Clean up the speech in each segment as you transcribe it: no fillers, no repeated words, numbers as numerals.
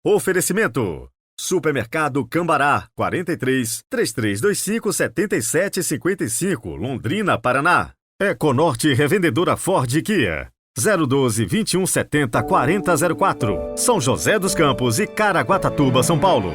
Oferecimento: Supermercado Cambará, 43 3325 7755, Londrina, Paraná. Econorte Revendedora Ford e Kia, 012 2170 4004, São José dos Campos e Caraguatatuba, São Paulo.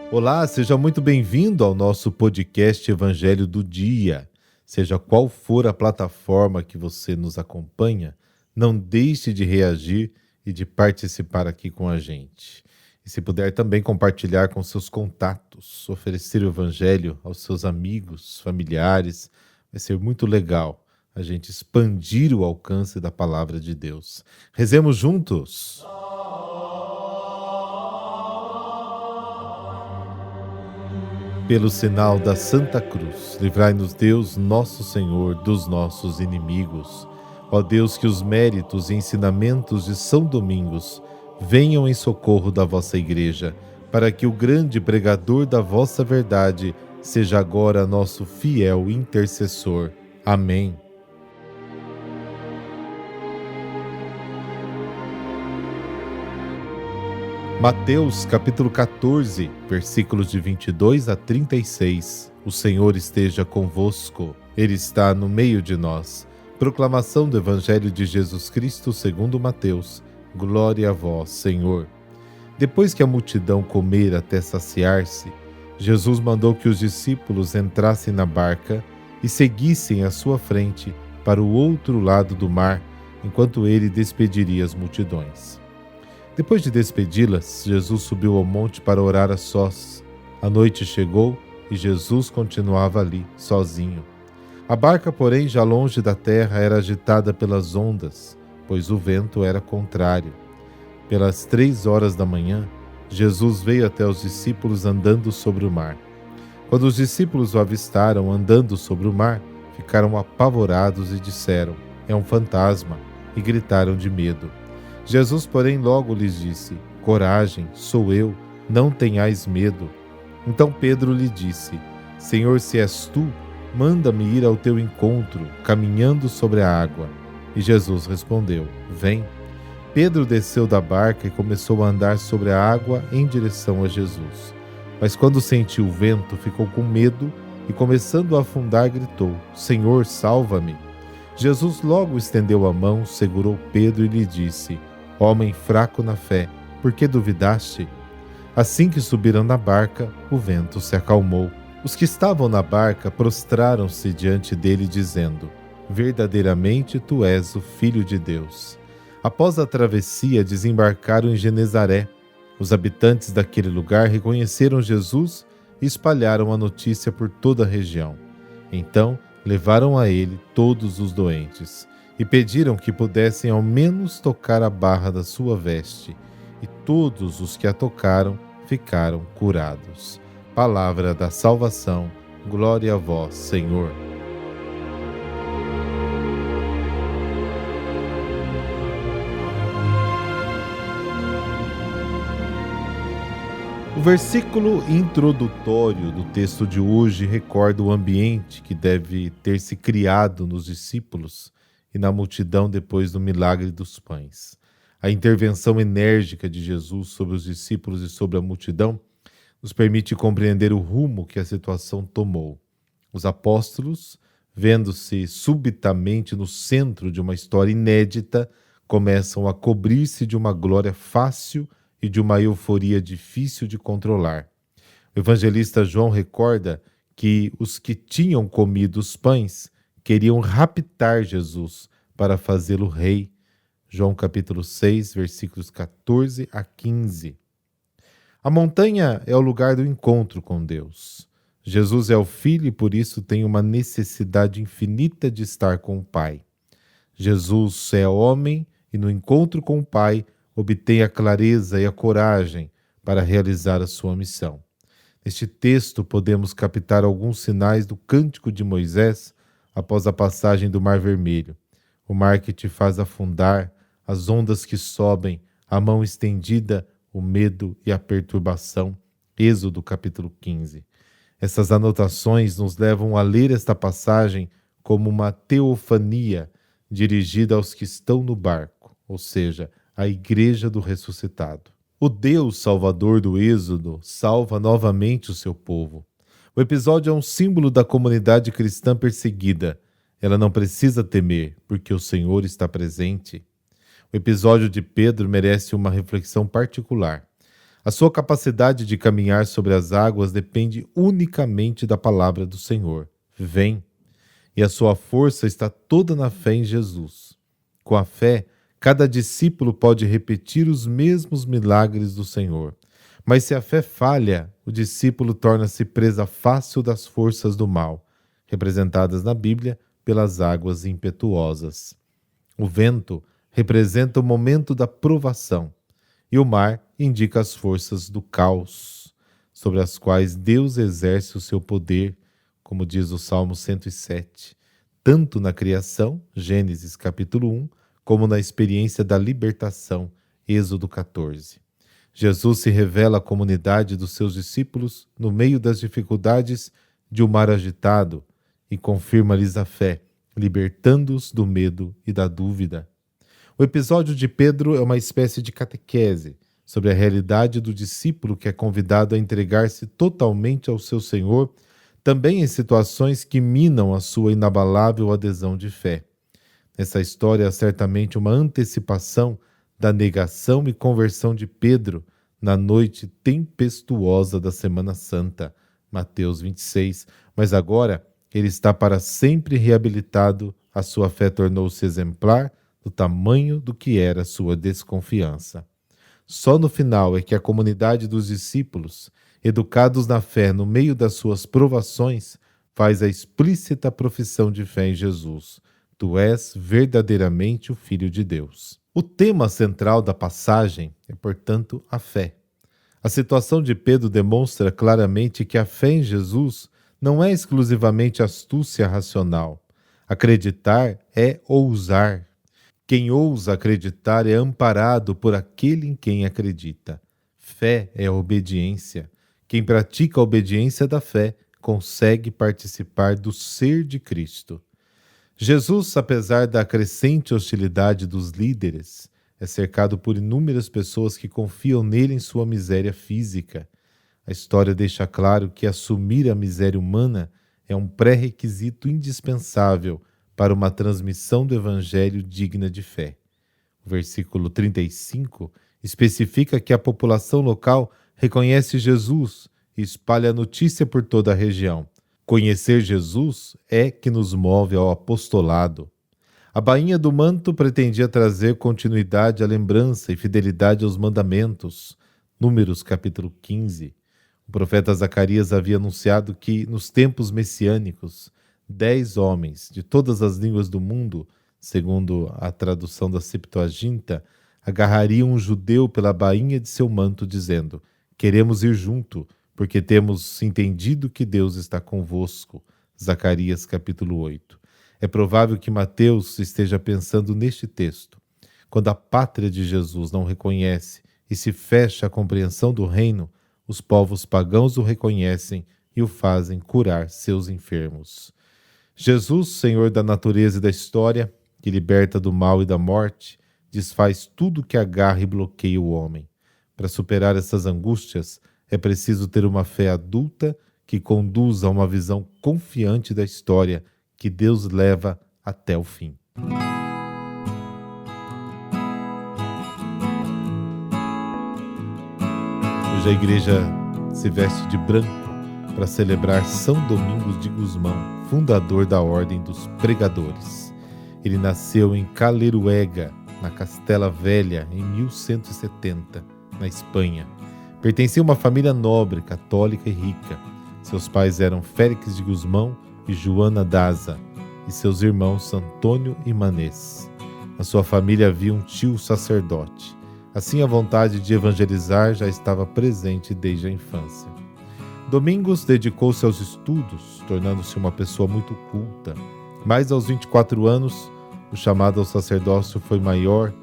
Olá, seja muito bem-vindo ao nosso podcast Evangelho do Dia. Seja qual for a plataforma que você nos acompanha, não deixe de reagir e de participar aqui com a gente. E se puder também compartilhar com seus contatos, oferecer o Evangelho aos seus amigos, familiares, vai ser muito legal a gente expandir o alcance da Palavra de Deus. Rezemos juntos! Pelo sinal da Santa Cruz, livrai-nos Deus, nosso Senhor, dos nossos inimigos. Ó Deus, que os méritos e ensinamentos de São Domingos venham em socorro da vossa Igreja, para que o grande pregador da vossa verdade seja agora nosso fiel intercessor. Amém. Mateus capítulo 14, versículos de 22 a 36. O Senhor esteja convosco, Ele está no meio de nós. Proclamação do Evangelho de Jesus Cristo segundo Mateus. Glória a vós, Senhor. Depois que a multidão comera até saciar-se, Jesus mandou que os discípulos entrassem na barca e seguissem à sua frente para o outro lado do mar, enquanto ele despediria as multidões. Depois de despedi-las, Jesus subiu ao monte para orar a sós. A noite chegou e Jesus continuava ali, sozinho. A barca, porém, já longe da terra, era agitada pelas ondas, pois o vento era contrário. Pelas 3 horas da manhã, Jesus veio até os discípulos andando sobre o mar. Quando os discípulos o avistaram andando sobre o mar, ficaram apavorados e disseram: "É um fantasma", e gritaram de medo. Jesus, porém, logo lhes disse: "Coragem, sou eu, não tenhais medo." Então Pedro lhe disse: "Senhor, se és tu, manda-me ir ao teu encontro, caminhando sobre a água." E Jesus respondeu: "Vem." Pedro desceu da barca e começou a andar sobre a água em direção a Jesus. Mas quando sentiu o vento, ficou com medo e, começando a afundar, gritou: "Senhor, salva-me." Jesus logo estendeu a mão, segurou Pedro e lhe disse: "Homem fraco na fé, por que duvidaste?" Assim que subiram na barca, o vento se acalmou. Os que estavam na barca prostraram-se diante dele, dizendo: "Verdadeiramente tu és o Filho de Deus." Após a travessia, desembarcaram em Genezaré. Os habitantes daquele lugar reconheceram Jesus e espalharam a notícia por toda a região. Então, levaram a ele todos os doentes e pediram que pudessem ao menos tocar a barra da sua veste, e todos os que a tocaram ficaram curados. Palavra da salvação, glória a vós, Senhor. O versículo introdutório do texto de hoje recorda o ambiente que deve ter se criado nos discípulos e na multidão depois do milagre dos pães. A intervenção enérgica de Jesus sobre os discípulos e sobre a multidão nos permite compreender o rumo que a situação tomou. Os apóstolos, vendo-se subitamente no centro de uma história inédita, começam a cobrir-se de uma glória fácil e de uma euforia difícil de controlar. O evangelista João recorda que os que tinham comido os pães queriam raptar Jesus para fazê-lo rei. João capítulo 6, versículos 14 a 15. A montanha é o lugar do encontro com Deus. Jesus é o Filho e por isso tem uma necessidade infinita de estar com o Pai. Jesus é homem e no encontro com o Pai obtém a clareza e a coragem para realizar a sua missão. Neste texto podemos captar alguns sinais do cântico de Moisés após a passagem do Mar Vermelho. O mar que te faz afundar, as ondas que sobem, a mão estendida, o medo e a perturbação. Êxodo capítulo 15. Essas anotações nos levam a ler esta passagem como uma teofania dirigida aos que estão no barco, ou seja, a Igreja do ressuscitado. O Deus Salvador do Êxodo salva novamente o seu povo. O episódio é um símbolo da comunidade cristã perseguida. Ela não precisa temer, porque o Senhor está presente. O episódio de Pedro merece uma reflexão particular. A sua capacidade de caminhar sobre as águas depende unicamente da palavra do Senhor. Vem. E a sua força está toda na fé em Jesus. Com a fé, cada discípulo pode repetir os mesmos milagres do Senhor. Mas se a fé falha, o discípulo torna-se presa fácil das forças do mal, representadas na Bíblia pelas águas impetuosas. O vento representa o momento da provação, e o mar indica as forças do caos, sobre as quais Deus exerce o seu poder, como diz o Salmo 107, tanto na criação, Gênesis capítulo 1, como na experiência da libertação, Êxodo 14. Jesus se revela à comunidade dos seus discípulos no meio das dificuldades de um mar agitado e confirma-lhes a fé, libertando-os do medo e da dúvida. O episódio de Pedro é uma espécie de catequese sobre a realidade do discípulo que é convidado a entregar-se totalmente ao seu Senhor, também em situações que minam a sua inabalável adesão de fé. Essa história é certamente uma antecipação da negação e conversão de Pedro na noite tempestuosa da Semana Santa, Mateus 26, mas agora ele está para sempre reabilitado, a sua fé tornou-se exemplar do tamanho do que era sua desconfiança. Só no final é que a comunidade dos discípulos, educados na fé no meio das suas provações, faz a explícita profissão de fé em Jesus. Tu és verdadeiramente o Filho de Deus. O tema central da passagem é, portanto, a fé. A situação de Pedro demonstra claramente que a fé em Jesus não é exclusivamente astúcia racional. Acreditar é ousar. Quem ousa acreditar é amparado por aquele em quem acredita. Fé é obediência. Quem pratica a obediência da fé consegue participar do ser de Cristo. Jesus, apesar da crescente hostilidade dos líderes, é cercado por inúmeras pessoas que confiam nele em sua miséria física. A história deixa claro que assumir a miséria humana é um pré-requisito indispensável para uma transmissão do Evangelho digna de fé. O versículo 35 especifica que a população local reconhece Jesus e espalha a notícia por toda a região. Conhecer Jesus é que nos move ao apostolado. A bainha do manto pretendia trazer continuidade à lembrança e fidelidade aos mandamentos. Números capítulo 15. O profeta Zacarias havia anunciado que, nos tempos messiânicos, 10 homens de todas as línguas do mundo, segundo a tradução da Septuaginta, agarrariam um judeu pela bainha de seu manto, dizendo: queremos ir junto, porque temos entendido que Deus está convosco. Zacarias capítulo 8. É provável que Mateus esteja pensando neste texto. Quando a pátria de Jesus não reconhece e se fecha à compreensão do reino, os povos pagãos o reconhecem e o fazem curar seus enfermos. Jesus, Senhor da natureza e da história, que liberta do mal e da morte, desfaz tudo que agarra e bloqueia o homem. Para superar essas angústias, é preciso ter uma fé adulta que conduza a uma visão confiante da história que Deus leva até o fim. Hoje a igreja se veste de branco para celebrar São Domingos de Gusmão, fundador da Ordem dos Pregadores. Ele nasceu em Caleruega, na Castela Velha, em 1170, na Espanha. Pertencia a uma família nobre, católica e rica. Seus pais eram Félix de Gusmão e Joana Daza, e seus irmãos Antônio e Manés. Na sua família havia um tio sacerdote. Assim, a vontade de evangelizar já estava presente desde a infância. Domingos dedicou-se aos estudos, tornando-se uma pessoa muito culta. Mas aos 24 anos, o chamado ao sacerdócio foi maior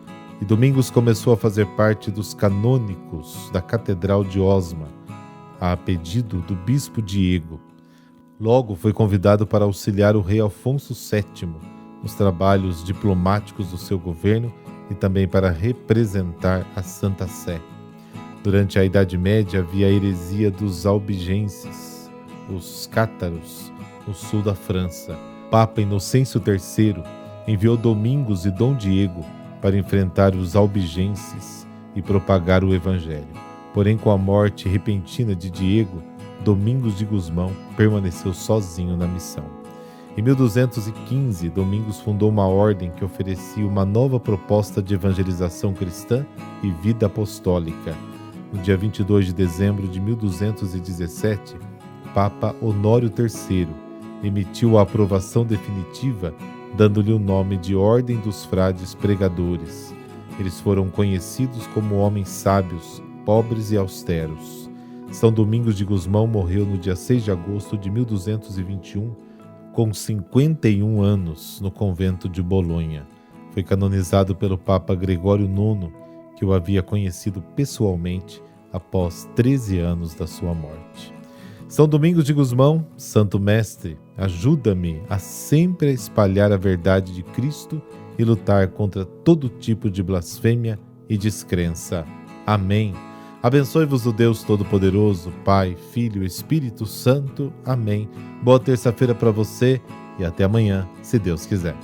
e Domingos começou a fazer parte dos canônicos da Catedral de Osma, a pedido do bispo Diego. Logo foi convidado para auxiliar o rei Afonso VII nos trabalhos diplomáticos do seu governo e também para representar a Santa Sé. Durante a Idade Média havia a heresia dos albigenses, os cátaros, no sul da França. Papa Inocêncio III enviou Domingos e Dom Diego para enfrentar os albigenses e propagar o evangelho. Porém, com a morte repentina de Diego, Domingos de Gusmão permaneceu sozinho na missão. Em 1215, Domingos fundou uma ordem que oferecia uma nova proposta de evangelização cristã e vida apostólica. No dia 22 de dezembro de 1217, Papa Honório III emitiu a aprovação definitiva, dando-lhe o nome de Ordem dos Frades Pregadores. Eles foram conhecidos como homens sábios, pobres e austeros. São Domingos de Gusmão morreu no dia 6 de agosto de 1221, com 51 anos, no convento de Bolonha. Foi canonizado pelo Papa Gregório IX, que o havia conhecido pessoalmente após 13 anos da sua morte. São Domingos de Gusmão, Santo Mestre, ajuda-me a sempre espalhar a verdade de Cristo e lutar contra todo tipo de blasfêmia e descrença. Amém. Abençoe-vos o Deus Todo-Poderoso, Pai, Filho e Espírito Santo. Amém. Boa terça-feira para você e até amanhã, se Deus quiser.